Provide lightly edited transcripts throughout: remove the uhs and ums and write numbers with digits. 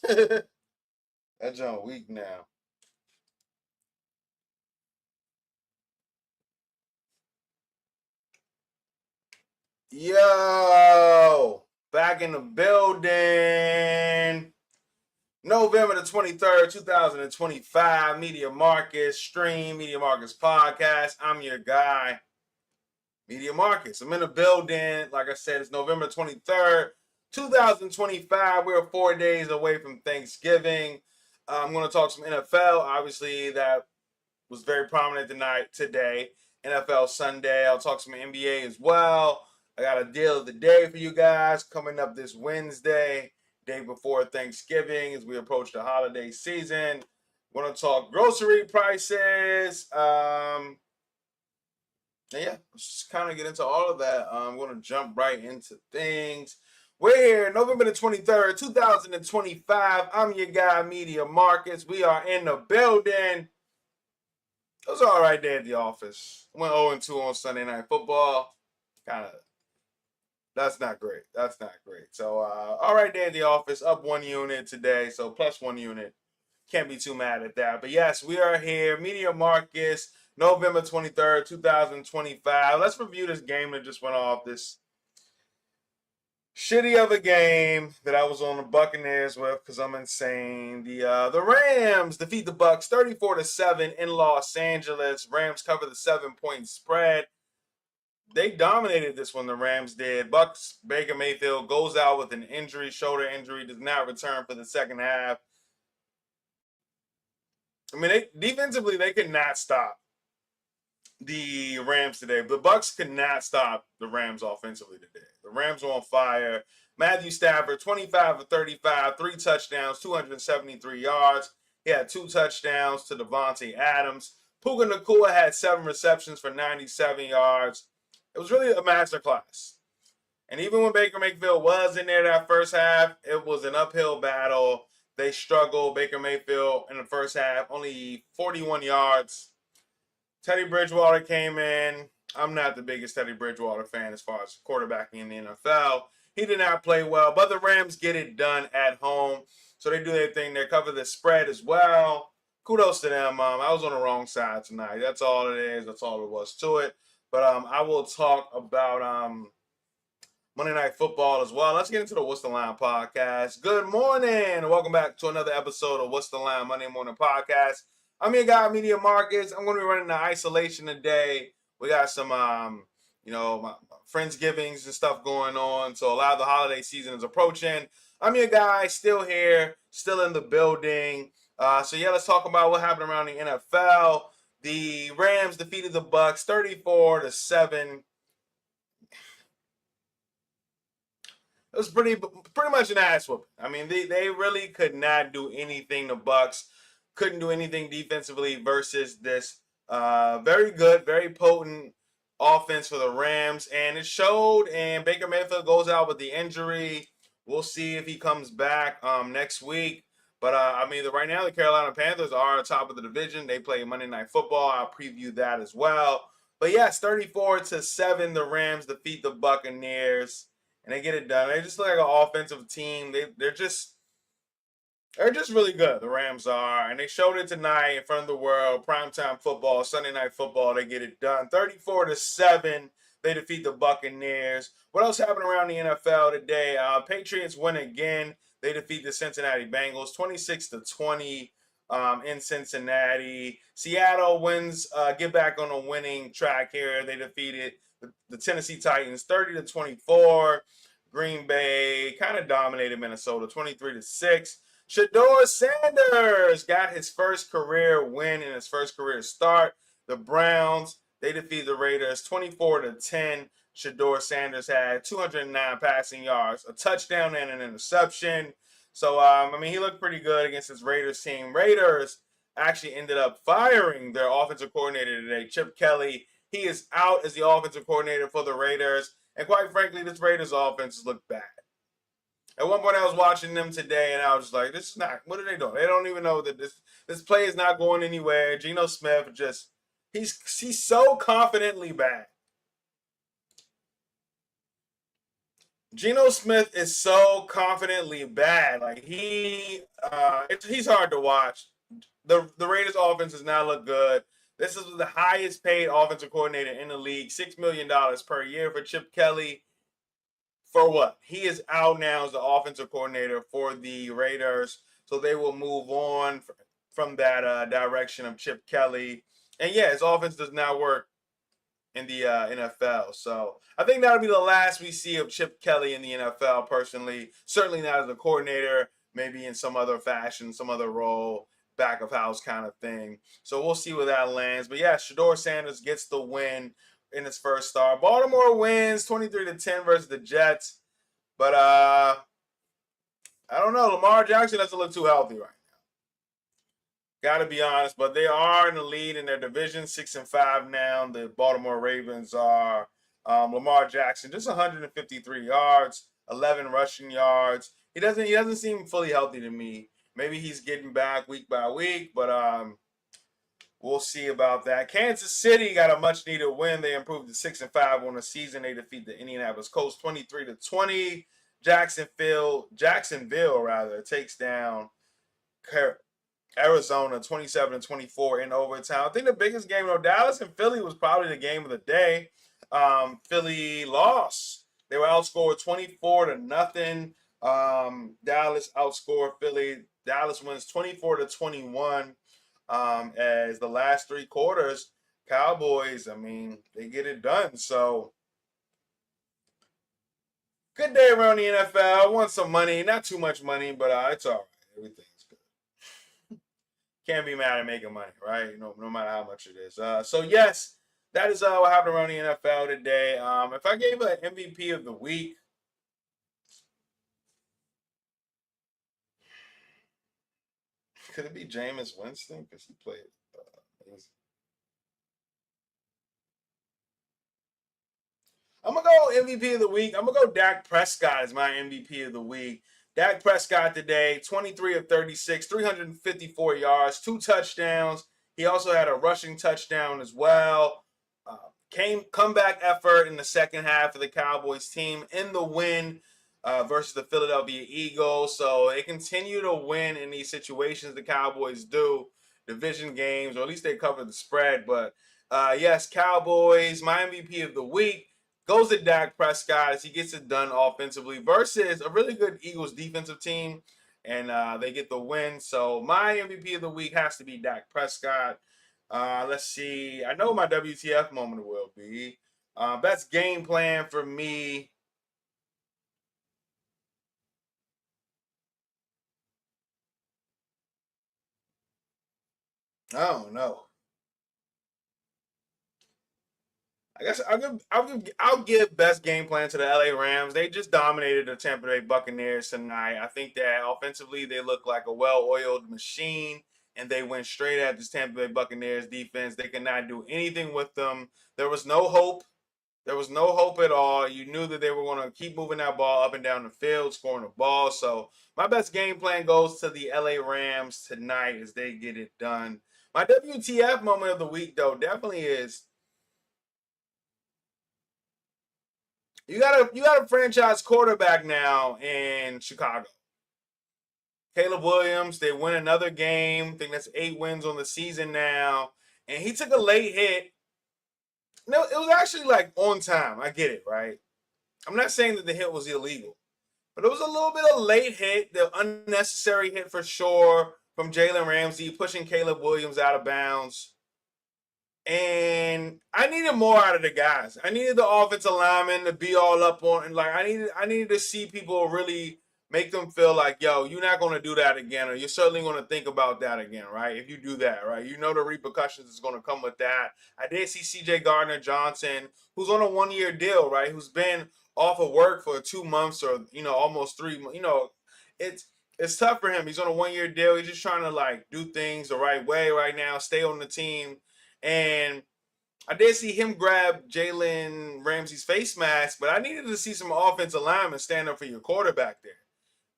That junk weak now. Yo, back in the building. November the 23rd, 2025. Media Marcus stream, Media Marcus podcast. I'm your guy, Media Marcus. I'm in the building. Like I said, it's November 23rd, 2025. We're 4 days away from Thanksgiving. I'm going to talk some NFL. Obviously, that was very prominent today. NFL Sunday. I'll talk some NBA as well. I got a deal of the day for you guys coming up this Wednesday, day before Thanksgiving, as we approach the holiday season. We're going to talk grocery prices. Yeah, let's just kind of get into all of that. I'm going to jump right into things. We're here November the 23rd, 2025. I'm your guy, Media Marcus. We are in the building. It was all right there at the office. Went 0-2 on Sunday Night Football. Kind of, that's not great. That's not great. So, all right there at the office. Up 1 unit today. So, plus 1 unit. Can't be too mad at that. But yes, we are here. Media Marcus, November 23rd, 2025. Let's review this game that just went off. This shitty of a game that I was on the Buccaneers with because I'm insane. The Rams defeat the Bucks 34-7 in Los Angeles. Rams cover the 7-point spread. They dominated this one, the Rams did. Bucks, Baker Mayfield goes out with an injury, shoulder injury, does not return for the second half. I mean, defensively, they could not stop the Rams today. The Bucks could not stop the Rams offensively today. The Rams were on fire. Matthew Stafford, 25 of 35, 3 touchdowns, 273 yards. He had 2 touchdowns to Devontae Adams. Puka Nacua had 7 receptions for 97 yards. It was really a masterclass. And even when Baker Mayfield was in there that first half, it was an uphill battle. They struggled. Baker Mayfield in the first half, only 41 yards. Teddy Bridgewater came in. I'm not the biggest Teddy Bridgewater fan as far as quarterbacking in the NFL. He did not play well, but the Rams get it done at home. So they do their thing. They cover the spread as well. Kudos to them. I was on the wrong side tonight. That's all it is. That's all there was to it. But I will talk about Monday Night Football as well. Let's get into the What's the Line podcast. Good morning, and welcome back to another episode of What's the Line Monday Morning Podcast. I'm your guy, Media Marcus. I'm going to be running the isolation today. We got some, my Friendsgivings and stuff going on, so a lot of the holiday season is approaching. I'm your guy, still here, still in the building. So yeah, let's talk about what happened around the NFL. The Rams defeated the Bucks 34-7. It was pretty much an ass whooping. I mean, they really could not do anything. The Bucks couldn't do anything defensively versus this very good, very potent offense for the Rams, and it showed. And Baker Mayfield goes out with the injury. We'll see if he comes back next week. But I mean, right now the Carolina Panthers are on top of the division. They play Monday Night Football. I'll preview that as well. But yes, 34-7, the Rams defeat the Buccaneers. And they get it done. They just look like an offensive team. They're just really good. The Rams are, and they showed it tonight in front of the world. Primetime football, Sunday Night Football. They get it done. 34-7. They defeat the Buccaneers. What else happened around the NFL today? Patriots win again. They defeat the Cincinnati Bengals 26-20 in Cincinnati. Seattle wins. Get back on a winning track here. They defeated the Tennessee Titans 30-24. Green Bay kind of dominated Minnesota 23-6. Shedeur Sanders got his first career win in his first career start. The Browns, they defeat the Raiders 24-10. Shedeur Sanders had 209 passing yards, a touchdown and an interception. So, I mean, he looked pretty good against his Raiders team. Raiders actually ended up firing their offensive coordinator today, Chip Kelly. He is out as the offensive coordinator for the Raiders. And quite frankly, this Raiders offense looked bad. At one point, I was watching them today, and I was just like, this is not, what are they doing? They don't even know that this play is not going anywhere. Geno Smith he's so confidently bad. Geno Smith is so confidently bad. Like he's hard to watch. The Raiders offense does not look good. This is the highest paid offensive coordinator in the league, $6 million per year for Chip Kelly. For what? He is out now as the offensive coordinator for the Raiders, so they will move on from that direction of Chip Kelly. And yeah, his offense does not work in the NFL. So I think that'll be the last we see of Chip Kelly in the NFL. Personally, certainly not as a coordinator. Maybe in some other fashion, some other role, back of house kind of thing. So we'll see where that lands. But yeah, Shedeur Sanders gets the win in his first start. Baltimore wins 23-10 versus the Jets. But I don't know. Lamar Jackson doesn't look too healthy right now. Got to be honest, but they are in the lead in their division, 6-5 now. The Baltimore Ravens are. Lamar Jackson just 153 yards, 11 rushing yards. He doesn't seem fully healthy to me. Maybe he's getting back week by week, but we'll see about that. Kansas City got a much needed win. They improved to 6-5 on the season. They defeat the Indianapolis Colts 23-20. Jacksonville takes down Arizona 27-24 in overtime. I think the biggest game, Dallas and Philly was probably the game of the day. Philly lost. They were outscored 24-0. Dallas outscored Philly. Dallas wins 24-21. As the last three quarters, Cowboys, they get it done. So good day around the NFL. I want some money, not too much money, but it's all right. Everything's good. Can't be mad at making money, right? No matter how much it is. So yes, that is what happened around the NFL today. If I gave an MVP of the week, could it be Jameis Winston? Because he played amazing. I'm going to go MVP of the week. I'm going to go Dak Prescott as my MVP of the week. Dak Prescott today, 23 of 36, 354 yards, 2 touchdowns. He also had a rushing touchdown as well. Comeback effort in the second half of the Cowboys team in the win versus the Philadelphia Eagles. So they continue to win in these situations. The Cowboys do division games, or at least they cover the spread. But yes, Cowboys, my MVP of the week goes to Dak Prescott as he gets it done offensively versus a really good Eagles defensive team, and they get the win. So my MVP of the week has to be Dak Prescott. Let's see. I know my WTF moment will be. Best game plan for me. Oh no. I guess I'll give best game plan to the LA Rams. They just dominated the Tampa Bay Buccaneers tonight. I think that offensively they look like a well-oiled machine, and they went straight at this Tampa Bay Buccaneers defense. They could not do anything with them. There was no hope. There was no hope at all. You knew that they were going to keep moving that ball up and down the field, scoring the ball. So my best game plan goes to the LA Rams tonight as they get it done. My WTF moment of the week, though, definitely is you got a franchise quarterback now in Chicago. Caleb Williams, they win another game. I think that's 8 wins on the season now. And he took a late hit. No, it was actually like on time. I get it, right? I'm not saying that the hit was illegal, but it was a little bit of late hit, the unnecessary hit for sure from Jalen Ramsey, pushing Caleb Williams out of bounds. And I needed more out of the guys. I needed the offensive linemen to be all up on, and like I needed to see people really make them feel like, yo, you're not going to do that again, or you're certainly going to think about that again, right? If you do that, right, you know the repercussions is going to come with that. I did see C.J. Gardner-Johnson, who's on a 1-year deal, right, who's been off of work for 2 months or almost 3 months. It's tough for him. He's on a 1-year deal. He's just trying to like do things the right way right now, stay on the team. And I did see him grab Jalen Ramsey's face mask, but I needed to see some offensive linemen stand up for your quarterback there.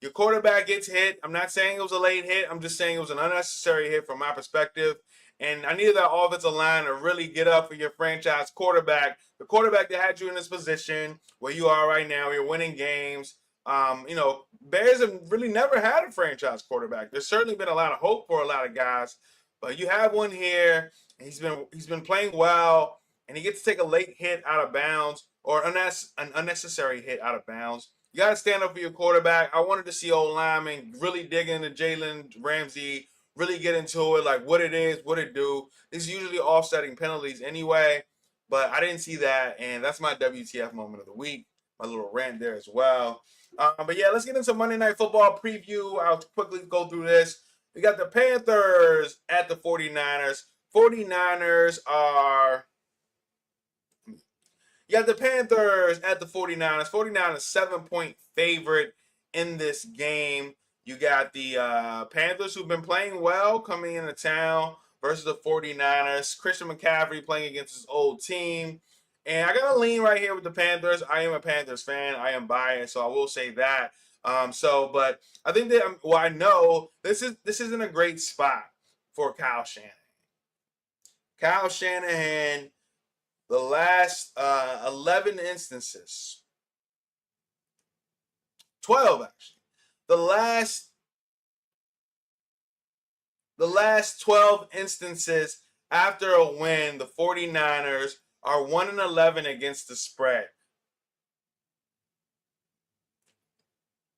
Your quarterback gets hit. I'm not saying it was a late hit. I'm just saying it was an unnecessary hit from my perspective. And I needed that offensive line to really get up for your franchise quarterback, the quarterback that had you in this position where you are right now. You're winning games. Bears have really never had a franchise quarterback. There's certainly been a lot of hope for a lot of guys, but you have one here. He's been playing well, and he gets to take a late hit out of bounds or an unnecessary hit out of bounds. You got to stand up for your quarterback. I wanted to see old lineman really dig into Jalen Ramsey, really get into it, like what it is, what it do. It's usually offsetting penalties anyway, but I didn't see that, and that's my WTF moment of the week. My little rant there as well. But yeah, let's get into Monday Night Football preview. I'll quickly go through this. We got the Panthers at the 49ers. 49ers are You got the Panthers at the 49ers. 49ers 7-point favorite in this game. You got the Panthers, who've been playing well, coming into town versus the 49ers. Christian McCaffrey playing against his old team. And I got to lean right here with the Panthers. I am a Panthers fan. I am biased, so I will say that. But I think that, I know this isn't a great spot for Kyle Shanahan. Kyle Shanahan, the last 11 instances, 12 actually, the last 12 instances after a win, the 49ers are 1-11 against the spread.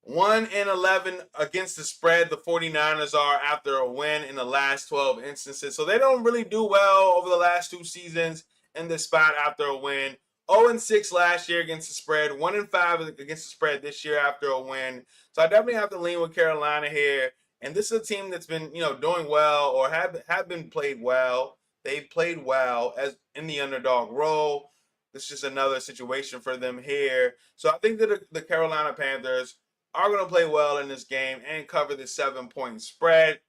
1-11 against the spread, the 49ers are after a win in the last 12 instances. So they don't really do well over the last two seasons in this spot after a win. 0-6 last year against the spread, 1-5 against the spread this year after a win. So I definitely have to lean with Carolina here. And this is a team that's been, doing well or have been played well. They've played well as in the underdog role. This is just another situation for them here. So I think that the Carolina Panthers are going to play well in this game and cover the 7-point spread.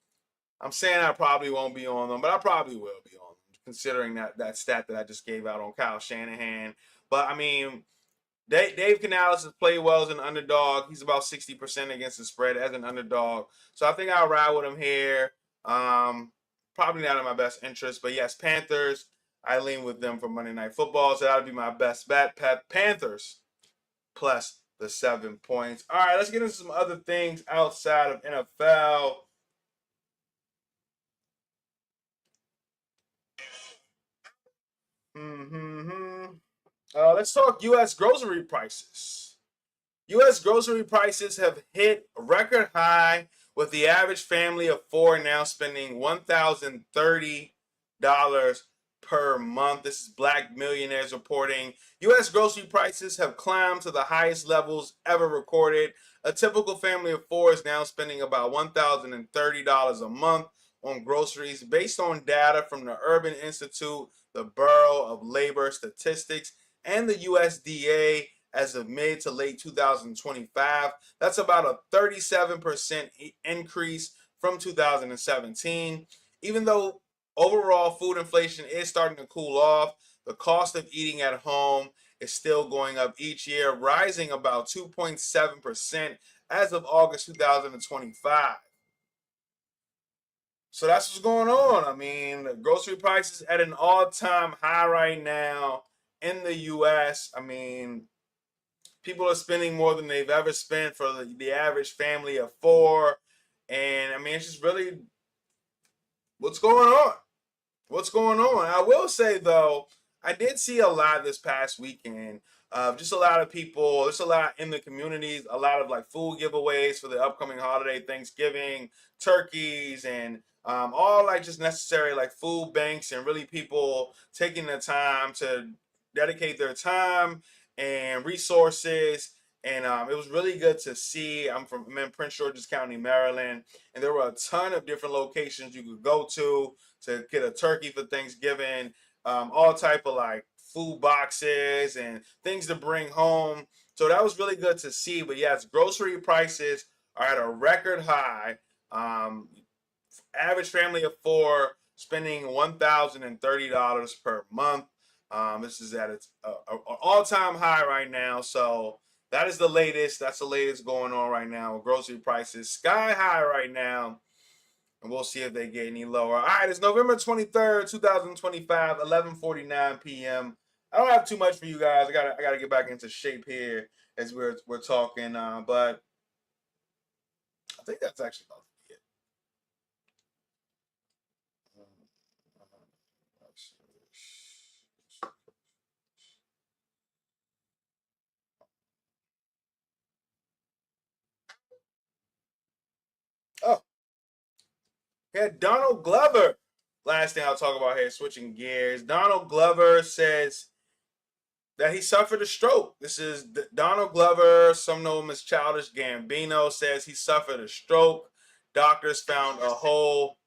I'm saying I probably won't be on them, but I probably will be on them, considering that stat that I just gave out on Kyle Shanahan. But, I mean, Dave Canales has played well as an underdog. He's about 60% against the spread as an underdog. So I think I'll ride with him here. Probably not in my best interest. But, yes, Panthers, I lean with them for Monday Night Football. So that would be my best bet. Panthers plus the 7 points. All right, let's get into some other things outside of NFL. Let's talk U.S. grocery prices. U.S. grocery prices have hit a record high, with the average family of four now spending $1,030 per month. This is Black Millionaires reporting. U.S. grocery prices have climbed to the highest levels ever recorded. A typical family of four is now spending about $1,030 a month on groceries, based on data from the Urban Institute, the Bureau of Labor Statistics, and the USDA as of mid to late 2025. That's about a 37% increase from 2017. Even though overall food inflation is starting to cool off, the cost of eating at home is still going up each year, rising about 2.7% as of August 2025. So that's what's going on. I mean, the grocery prices at an all-time high right now in the U.S. I mean, people are spending more than they've ever spent for the average family of four. And, I mean, it's just really what's going on. What's going on? I will say, though, I did see a lot this past weekend of just a lot of people. There's a lot in the communities, a lot of like food giveaways for the upcoming holiday, Thanksgiving, turkeys, and all like just necessary like food banks, and really people taking the time to dedicate their time and resources. And it was really good to see. I'm in Prince George's County, Maryland, and there were a ton of different locations you could go to get a turkey for Thanksgiving, all type of like food boxes and things to bring home. So that was really good to see. But yes, grocery prices are at a record high. Average family of four spending $1,030 per month. This is at its all-time high right now. So that is the latest. That's the latest going on right now. Grocery prices sky high right now. and we'll see if they get any lower. All right, it's November 23rd, 2025, 11:49 p.m. I don't have too much for you guys. I gotta get back into shape here as we're talking, but I think that's actually about it. Oh, yeah, Donald Glover. Last thing I'll talk about here, switching gears. Donald Glover says that he suffered a stroke. This is Donald Glover, some know him as Childish Gambino, says he suffered a stroke. Doctors found a hole.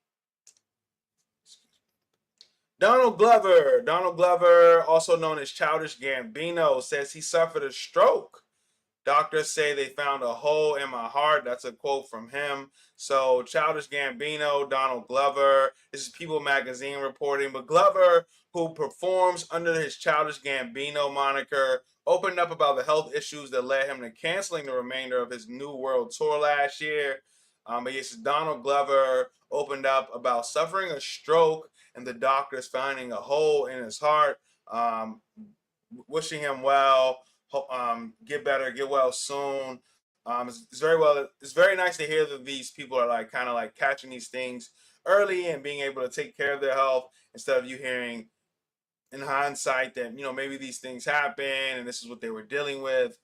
Donald Glover, also known as Childish Gambino, says he suffered a stroke. Doctors say they found a hole in my heart. That's a quote from him. So Childish Gambino, Donald Glover. This is People Magazine reporting. But Glover, who performs under his Childish Gambino moniker, opened up about the health issues that led him to canceling the remainder of his New World Tour last year. But yes, Donald Glover opened up about suffering a stroke and the doctors finding a hole in his heart. Wishing him well. Get better, get well soon. It's very well. It's very nice to hear that these people are like kind of like catching these things early and being able to take care of their health instead of you hearing in hindsight that maybe these things happen and this is what they were dealing with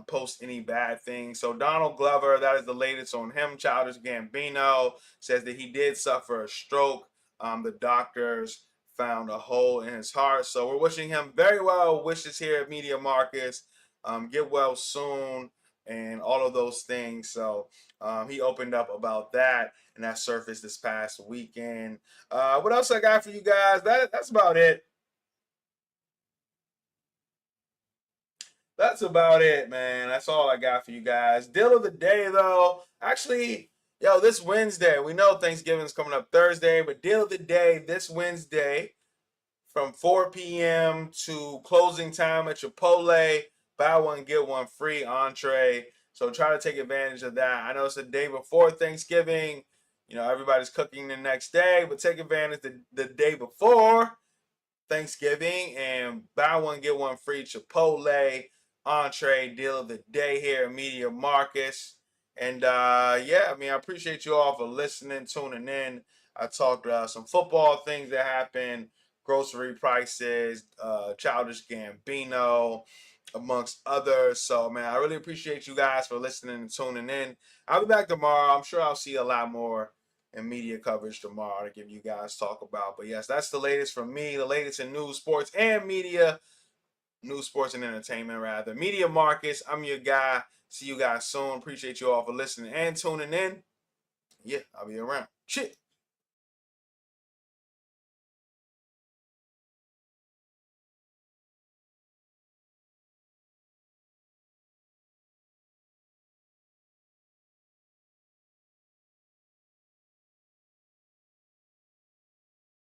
post any bad thing. So Donald Glover, that is the latest on him. Childish Gambino says that he did suffer a stroke. The doctors found a hole in his heart, so we're wishing him very well wishes here at Media Marcus. Get well soon and all of those things. So he opened up about that, and that surfaced this past weekend. What else I got for you guys? That's about it. That's about it, man. That's all I got for you guys. Deal of the day, though. Actually, this Wednesday, we know Thanksgiving's coming up Thursday, but deal of the day this Wednesday from 4 p.m. to closing time at Chipotle. Buy one, get one free entree. So try to take advantage of that. I know it's the day before Thanksgiving. Everybody's cooking the next day, but take advantage the day before Thanksgiving and buy one, get one free Chipotle entree deal of the day here at Media Marcus. And I appreciate you all for listening, tuning in. I talked some football things that happened, grocery prices, Childish Gambino, amongst others. So, man, I really appreciate you guys for listening and tuning in. I'll be back tomorrow. I'm sure I'll see a lot more and media coverage tomorrow to give you guys talk about. But yes, that's the latest from me, the latest in news, sports, and media. News, sports, and entertainment, rather. Media Marcus, I'm your guy. See you guys soon. Appreciate you all for listening and tuning in. Yeah, I'll be around. Shit.